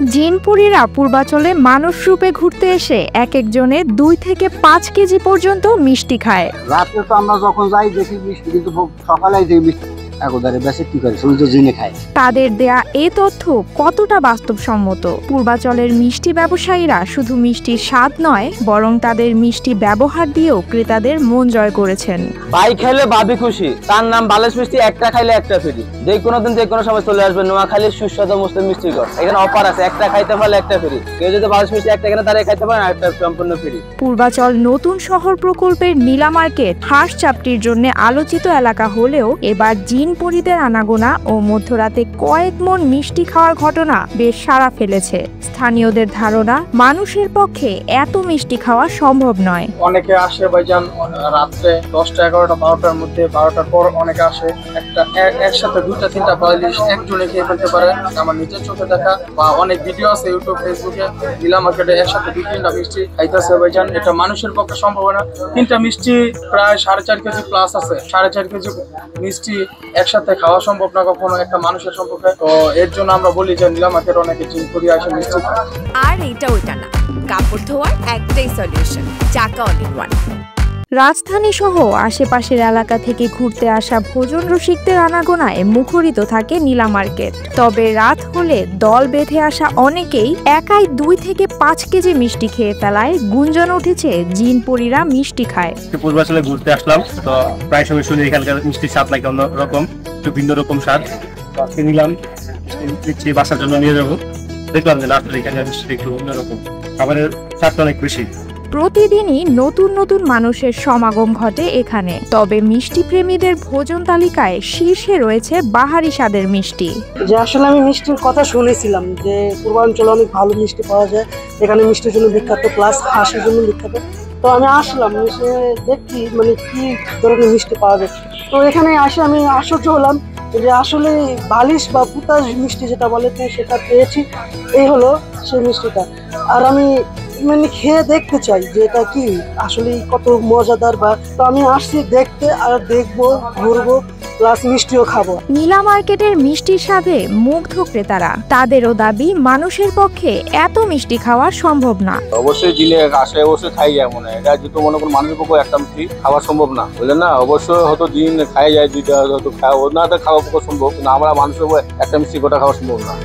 জিনপুরীরা পূর্বাচলে মানুষ রূপে ঘুরতে এসে এক একজনে 2 থেকে 5 কেজি পর্যন্ত মিষ্টি খায়। রাতে তো আমরা যখন যাই দেখি মিষ্টি, কিন্তু সকালে দেখি মিষ্টি একদারে বেশি কি করে শুধু জিনে খায়। তাদের দেয়া এই তথ্য কতটা বাস্তবসম্মত? পূর্বাচলের মিষ্টি ব্যবসায়ীরা শুধু মিষ্টির স্বাদ নয়, বরং তাদের মিষ্টি ব্যবহার দিয়েও ক্রেতাদের মন জয় করেছেন। ভাই খেলে ভাবি খুশি, তার নাম বালেশ মিষ্টি, একটা খাইলে একটা ফ্রি। যে কোনো দিন যে কোনো সময় চলে আসবে নোয়াখালীর সুস্বাদু মুসলিম মিষ্টি ঘর। এখানে অফার আছে, একটা খাইতে পারলে একটা ফ্রি। কেউ যদি বালেশ মিষ্টি একটা এখানে তারা খাইতে পারেন, আর একটা সম্পূর্ণ ফ্রি। পূর্বাচল নতুন শহর প্রকল্পের নীলা মার্কেট হাঁস চাপটির জন্য আলোচিত এলাকা হলেও এবার জিনপুরীদের আনাগোনা ও মধ্যরাতে কয়েক মন মিষ্টি খাওয়ার ঘটনা বেশ সাড়া ফেলেছে। স্থানীয়দের ধারণা, মানুষের পক্ষে এত মিষ্টি খাওয়া সম্ভব নয়। অনেকে আসে ভাইজান রাত্রে 10টা 11টা 12টার মধ্যে, 12টার পর অনেকে আসে একসাথে 2টা 3টা বালিশ একজনে খেয়ে ফেলতে পারে। আমার নিজের চোখে দেখা বা অনেক ভিডিও আছে ইউটিউব ফেসবুকে, নীলা মার্কেটে একসাথে 2-3টা মিষ্টি খাইতেছে ভাইজান। এটা মানুষের পক্ষে সম্ভব না। 3টা মিষ্টি প্রায় 4.5 কেজি প্লাস আছে। 4.5 কেজি মিষ্টি একসাথে খাওয়া সম্ভব না কখনো একটা মানুষের সম্পর্কে। তো এর জন্য আমরা বলি যে নীলা মার্কেট অনেকে জিনপুরি আসে মিষ্টি খায়। আর এটা ওইটা না, কাপড় ধোয়ার একটাই সলিউশন, চাকা অল ইন ওয়ান। রাজধানী সহ আশেপাশের এলাকা থেকে ঘুরতে আসা ভোজন রসিকদের আনাগোনায় মুখরিত থাকে নীলা মার্কেট। তবে রাত হলে দল বেঁধে আসা অনেকেই একাই 2 থেকে 5 কেজি মিষ্টি খেয়ে ফেলায় গুঞ্জন উঠেছে জিনপুরীরা মিষ্টি খায়। পূর্বাচলে ঘুরতে আসলাম, তো প্রায় সময় শুনি এখানকার মিষ্টির স্বাদ লাগে অন্যরকম, একটু ভিন্ন রকম স্বাদ। নিলাম, বাসার জন্য নিয়ে যাবো। দেখলাম যে রাত্রে এখানকার মিষ্টি একটু অন্যরকম, খাবারের স্বাদটা অনেক বেশি। প্রতিদিনই নতুন নতুন মানুষের সমাগম ঘটে এখানে। তবে মিষ্টি প্রেমীদের ভোজন তালিকায় শীর্ষে রয়েছে বাহারি স্বাদের মিষ্টি। যে আসলে আমি মিষ্টির কথা শুনেছিলাম যে পূর্বাঞ্চলে অনেক ভালো মিষ্টি পাওয়া যায়, এখানে মিষ্টির জন্য বিখ্যাত, প্লাস হাঁসের জন্য বিখ্যাত। তো আমি আসলাম, এসে দেখি মানে কি ধরনের মিষ্টি পাওয়া যায়। তো এখানে আসে আমি আশ্চর্য হলাম যে আসলে বালিশ বা পুতাস মিষ্টি যেটা বলে সেটা পেয়েছি। এই হলো সেই মিষ্টিটা। আর আমি মানে খেয়ে দেখতে চাই যে এটা কি আসলে কত মজাদার। বা তো আমি আসছি দেখতে, আর দেখবো, ঘুরবো, প্লাস মিষ্টিও খাবো। নীলা মার্কেটের মিষ্টির স্বাদে মুগ্ধ ক্রেতারা। তাদেরও দাবি, মানুষের পক্ষে এত মিষ্টি খাওয়া সম্ভব না। অবশ্যই জিনে আসে, অবশ্যই খাই যায় মনে হয়। এটা যেহেতু মনে করুন মানুষের পক্ষে একটা মিষ্টি খাওয়া সম্ভব না, বুঝলেন না। অবশ্যই হয়তো দিন খাই যায়, দুইটা হয়তো খাওয়া পক্ষে সম্ভব, কিন্তু আমরা মানুষের পক্ষে একটা মিষ্টি গোটা খাওয়া সম্ভব না।